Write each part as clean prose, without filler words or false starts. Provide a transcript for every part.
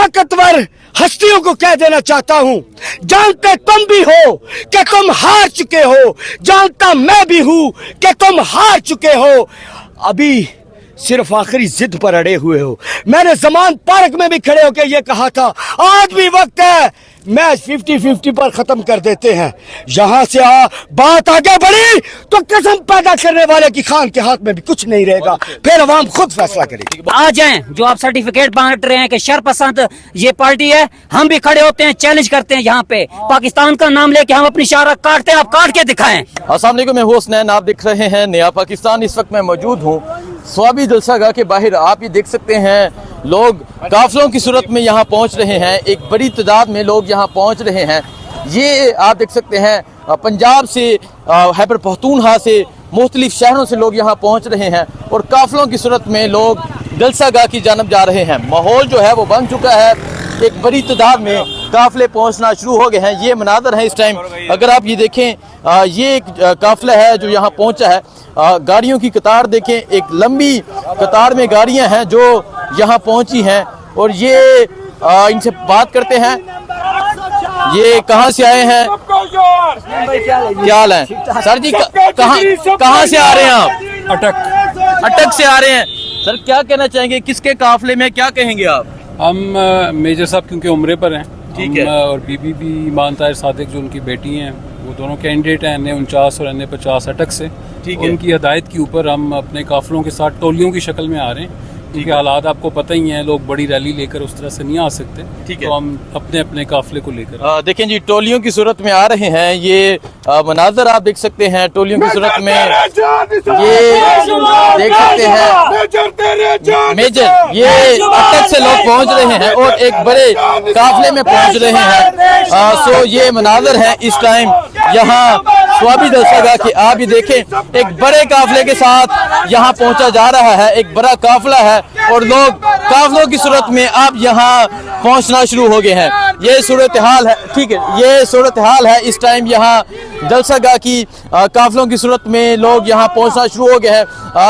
ताकतवर हस्तियों को कह देना चाहता हूं, जानते तुम भी हो कि तुम हार चुके हो, जानता मैं भी हूं कि तुम हार चुके हो, अभी सिर्फ आखिरी जिद पर अड़े हुए हो। मैंने जमान पार्क में भी खड़े होकर यह कहा था, आज भी वक्त है मैच 50-50 पर खत्म कर देते हैं। यहां से बात आगे बढ़ी तो कसम पैदा करने वाले की खान के हाथ में भी कुछ नहीं रहेगा, फिर अवाम खुद फैसला करेगी। आ जाएं, जो आप सर्टिफिकेट बांट रहे हैं कि शरपसंद ये पार्टी है, हम भी खड़े होते हैं, चैलेंज करते हैं। यहाँ पे पाकिस्तान का नाम लेके हम अपनी शारा काटते हैं, आप काट के दिखाएं। अस्सलाम वालेकुम, मैं हुसनैन, आप देख रहे हैं नया पाकिस्तान। इस वक्त मैं मौजूद हूँ स्वाबी जलसागाह के बाहर। आप ये देख सकते हैं लोग काफिलों की सूरत में यहाँ पहुँच रहे हैं, एक बड़ी तादाद में लोग यहाँ पहुँच रहे हैं। ये आप देख सकते हैं पंजाब से, खैबर पख्तूनख्वा से, मुख्तलिफ शहरों से लोग यहाँ पहुँच रहे हैं और काफिलों की सूरत में लोग जलसागाह की जानब जा रहे हैं। माहौल जो है वो बन चुका है, एक बड़ी तादाद में काफिले पहुँचना शुरू हो गए हैं। ये मनाज़र है इस टाइम, अगर आप ये देखें, ये एक काफिला है जो यहाँ पहुँचा है। गाड़ियों की कतार देखें, एक लंबी कतार में गाड़ियाँ हैं जो यहाँ पहुँची हैं। और ये इनसे बात करते हैं, ये कहाँ से आए हैं, क्या हाल है सर जी, कहाँ से आ रहे हैं आप? अटक से आ रहे हैं। सर क्या कहना चाहेंगे, किसके काफिले में क्या कहेंगे आप? हम मेजर साहब क्योंकि उम्रे पर हैं, ठीक है, और बीबी भी ईमान ताहिर सादिक जो उनकी बेटी हैं, वो दोनों कैंडिडेट हैं, NA49 और NA50 अटक से। उनकी हदायत के ऊपर हम अपने काफिलों के साथ टोलियों की शक्ल में आ रहे हैं, क्योंकि हालात आपको पता ही हैं, लोग बड़ी रैली लेकर उस तरह से नहीं आ सकते। ठीक है, तो हम अपने अपने काफिले को लेकर देखें जी, टोलियों की सूरत में आ रहे हैं। ये मनाजर आप देख सकते हैं टोलियों की सूरत में, ये देख सकते हैं मेजर, ये अटक से लोग पहुंच रहे हैं और एक बड़े काफिले में पहुंच रहे हैं। सो ये मनाजर है इस टाइम यहाँ स्वाबी जलसागाह के। आप ये देखें, एक बड़े काफिले के साथ यहाँ पहुंचा जा रहा है, एक बड़ा काफिला है और लोग काफिलों की सूरत में अब यहाँ पहुंचना शुरू हो गए हैं। ये सूरत हाल है, ठीक है, ये सूरत हाल है इस टाइम यहाँ जलसागाह की। काफिलों की सूरत में लोग यहाँ पहुंचना शुरू हो गए हैं।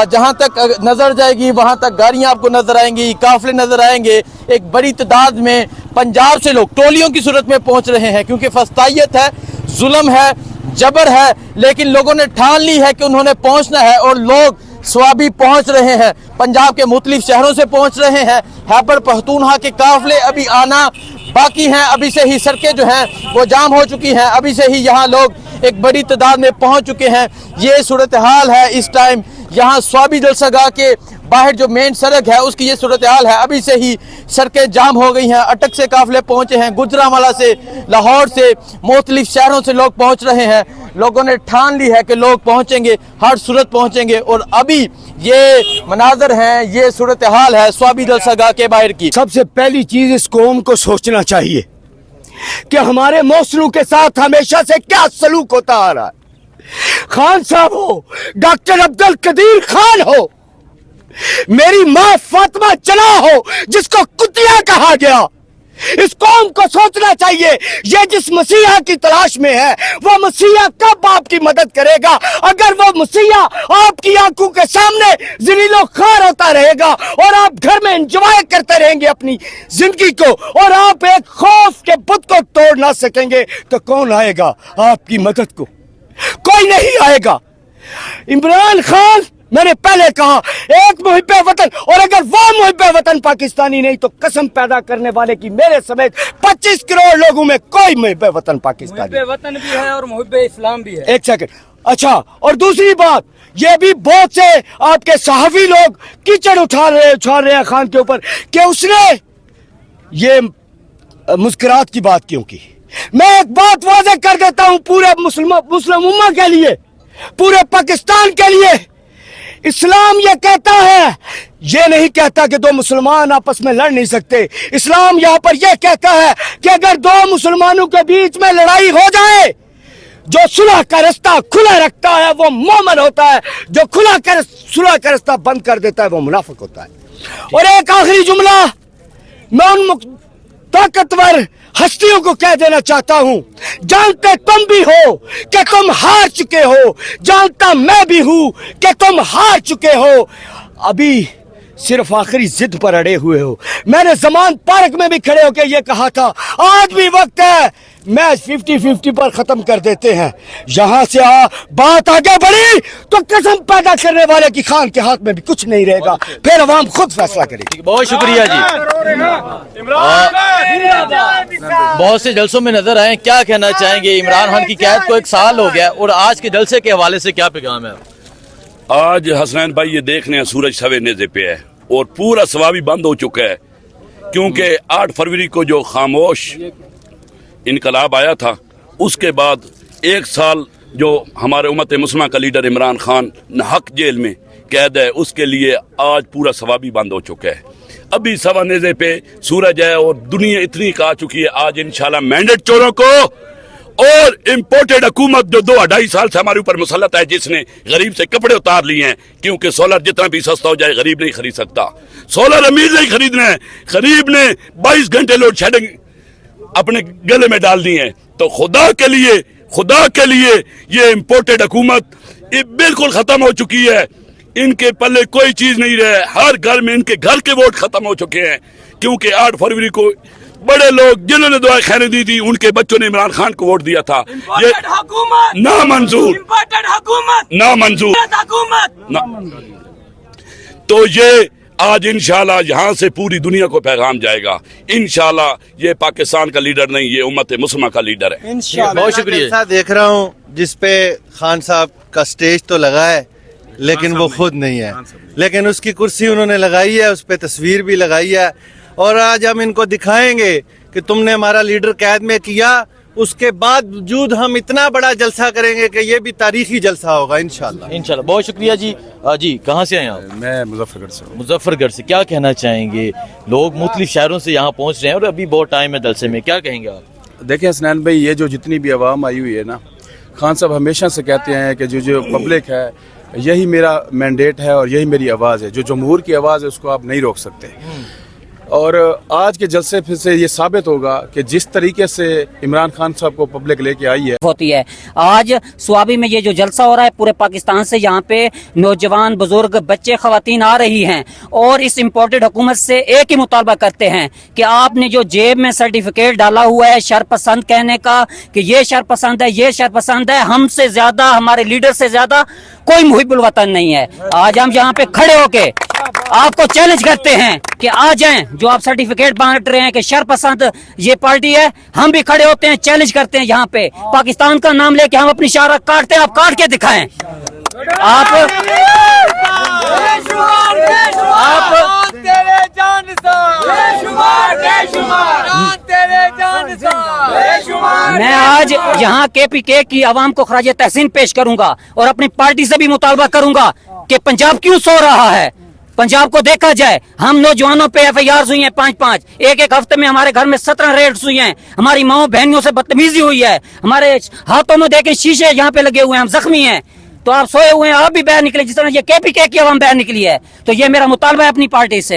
जहाँ तक नजर जाएगी वहाँ तक गाड़ियाँ आपको नजर आएंगी, काफिले नजर आएंगे। एक बड़ी तादाद में पंजाब से लोग टोलियों की सूरत में पहुंच रहे हैं, क्योंकि फस्तायत है, जुल्म है, जबर है, लेकिन लोगों ने ठान ली है कि उन्होंने पहुंचना है और लोग स्वाबी पहुंच रहे हैं। पंजाब के मुख्तलिफ शहरों से पहुंच रहे हैं। खैबर पख्तूनख्वा के काफिले अभी आना बाकी हैं, अभी से ही सड़कें जो हैं वो जाम हो चुकी हैं, अभी से ही यहाँ लोग एक बड़ी तादाद में पहुंच चुके हैं। ये सूरत हाल है इस टाइम यहाँ स्वाबी जलसागाह के बाहर जो मेन सड़क है उसकी ये सूरत हाल है, अभी से ही सड़कें जाम हो गई हैं। अटक से काफिले पहुंचे हैं, गुजरांवाला से, लाहौर से, मुख्तलिफ शहरों से लोग पहुंच रहे हैं। लोगों ने ठान ली है कि लोग पहुंचेंगे, हर सूरत पहुंचेंगे। और अभी ये मनाजर हैं, ये सूरत हाल है स्वाबी जलसागाह के बाहर की। सबसे पहली चीज इस कौम को सोचना चाहिए कि हमारे मौसलों के साथ हमेशा से क्या सलूक होता आ रहा है। खान साहब हो, डॉक्टर अब्दुल कदीर खान हो, मेरी माँ फातिमा जना हो जिसको कुतिया कहा गया, इस कौम को सोचना चाहिए ये जिस मसीहा की तलाश में है वो मसीहा कब आपकी मदद करेगा। अगर वो मसीहा आपकी आंखों के सामने ज़लीलो ख़ार होता रहेगा और आप घर में एंजॉय करते रहेंगे अपनी जिंदगी को और आप एक खौफ के बुत को तोड़ ना सकेंगे, तो कौन आएगा आपकी मदद को? कोई नहीं आएगा। इमरान खान, मैंने पहले कहा, एक मुहिब्बे वतन, और अगर वो मुहिब्बे वतन पाकिस्तानी नहीं तो कसम पैदा करने वाले की मेरे समेत 25 करोड़ लोगों में कोई मुहिब्बे वतन पाकिस्तानी, मुहिब्बे वतन भी है और मुहिब्बे इस्लाम भी है। एक सेकंड, अच्छा, और दूसरी बात ये भी बहुत से आपके सहाफी लोग कीचड़ उछाल रहे हैं खान के ऊपर कि उसने ये मुस्कुराहट की बात क्यों की। मैं एक बात वाज़ेह कर देता हूं पूरे मुस्लिम उम्मा के लिए, पूरे पाकिस्तान के लिए, इस्लाम ये कहता है, ये नहीं कहता कि दो मुसलमान आपस में लड़ नहीं सकते। इस्लाम यहाँ पर यह कहता है कि अगर दो मुसलमानों के बीच में लड़ाई हो जाए, जो सुलह का रास्ता खुला रखता है वो मोमिन होता है, जो सुलह का रास्ता बंद कर देता है वो मुनाफिक होता है। और एक आखिरी जुमला मैं उन ताकतवर हस्तियों को कह देना चाहता हूं, जानते तुम भी हो कि तुम हार चुके हो, जानता मैं भी हूं कि तुम हार चुके हो, अभी सिर्फ आखिरी जिद पर अड़े हुए हो। मैंने जमान पार्क में भी खड़े होकर ये कहा था, आज भी वक्त है मैच 50-50 पर खत्म कर देते हैं। यहाँ से बात आगे बढ़ी तो कसम पैदा करने वाले की खान के हाथ में भी कुछ नहीं रहेगा, फिर अवाम खुद फैसला करेगी। बहुत शुक्रिया जी। बहुत से जलसों में नजर आए, क्या कहना चाहेंगे? इमरान खान की कैद को 1 साल हो गया और आज के जलसे के हवाले से क्या पैगाम है? आज हसनैन भाई ये देख रहे हैं सूरज सवे नेज़े पे है और पूरा सवाबी बंद हो चुका है, क्योंकि 8 फरवरी को जो खामोश इनकलाब आया था उसके बाद 1 साल जो हमारे उम्मत मुस्लिमा का लीडर इमरान खान नाहक जेल में कैद है, उसके लिए आज पूरा सवाबी बंद हो चुका है। अभी सवा नेज़े पे सूरज है और दुनिया इतनी का चुकी है। आज इंशाल्लाह मैंडेट चोरों को और इम्पोर्टेड हुकूमत जो 2-2.5 साल से हमारे ऊपर मुसल्लत है, जिसने गरीब से कपड़े उतार लिए हैं, क्योंकि सोलर जितना भी सस्ता हो जाए गरीब नहीं खरीद सकता। सोलर अमीर नहीं खरीदना है, गरीब ने 22 घंटे लोड शेडिंग अपने गले में डाल दी है। तो खुदा के लिए ये इम्पोर्टेड हुकूमत ये बिल्कुल खत्म हो चुकी है। इनके पल्ले कोई चीज नहीं रहे, हर घर में इनके घर के वोट खत्म हो चुके हैं, क्योंकि 8 फरवरी को बड़े लोग जिन्होंने दुआ खैर दी थी उनके बच्चों ने इमरान खान को वोट दिया था। ये नामंजूर तो ये आज इंशाल्लाह यहाँ से पूरी दुनिया को पैगाम जाएगा। इंशाल्लाह ये पाकिस्तान का लीडर नहीं, ये उम्मत मुस्लिमा का लीडर है। बहुत शुक्रिया। देख रहा हूँ जिसपे खान साहब का स्टेज तो लगा है लेकिन वो खुद नहीं है, लेकिन उसकी कुर्सी उन्होंने लगाई है, उस पर तस्वीर भी लगाई है। और आज हम इनको दिखाएंगे कि तुमने हमारा लीडर कैद में किया, उसके बावजूद हम इतना बड़ा जलसा करेंगे कि ये भी तारीखी जलसा होगा इंशाल्लाह। बहुत शुक्रिया जी। जी कहाँ से आए आप? मैं मुजफ्फरगढ़ से हूँ। मुजफ्फरगढ़ से। क्या कहना चाहेंगे? लोग मुख्तलिफ शहरों से यहाँ पहुँच रहे हैं और अभी बहुत टाइम है जलसे में, क्या कहेंगे आप? देखिए हसनैन भाई, ये जो जितनी भी आवाम आई हुई है ना, खान साहब हमेशा से कहते हैं कि जो पब्लिक है यही मेरा मैंडेट है और यही मेरी आवाज़ है, जो जमहूर की आवाज़ है उसको आप नहीं रोक सकते। और आज के जलसे फिर से ये साबित होगा कि जिस तरीके से इमरान खान साहब को पब्लिक लेके आई है होती है। आज स्वाबी में ये जो जलसा हो रहा है, पूरे पाकिस्तान से यहाँ पे नौजवान, बुजुर्ग, बच्चे, खवातीन आ रही हैं और इस इम्पोर्टेड हुकूमत से एक ही मुतालबा करते हैं कि आपने जो जेब में सर्टिफिकेट डाला हुआ है शरपसंद कहने का कि ये शरपसंद है, ये शरपसंद है, हमसे ज्यादा, हमारे लीडर से ज्यादा कोई मुहिब्बुल वतन नहीं है। आज हम यहाँ पे खड़े होके आपको चैलेंज करते हैं कि आ जाएं, जो आप सर्टिफिकेट बांट रहे हैं कि शरपसंद ये पार्टी है, हम भी खड़े होते हैं, चैलेंज करते हैं। यहाँ पे पाकिस्तान का नाम लेके हम अपनी शारा काटते हैं, आप काट के दिखाएं। मैं आज यहाँ KPK की आवाम को खराज तहसीन पेश करूंगा और अपनी पार्टी से भी मुतालबा करूंगा कि पंजाब क्यों सो रहा है। पंजाब को देखा जाए, हम नौजवानों पे FIR हुई हैं 5-5, एक हफ्ते में हमारे घर में 17 रेड्स हुई हैं, हमारी माओ बहनियों से बदतमीजी हुई है, हमारे हाथों में देखें शीशे यहाँ पे लगे हुए हैं, हम जख्मी हैं। तो आप सोए हुए हैं, आप भी बाहर निकले जिस तरह ये KPK की आवाम बाहर निकली है। तो ये मेरा मुतालबा है अपनी पार्टी से।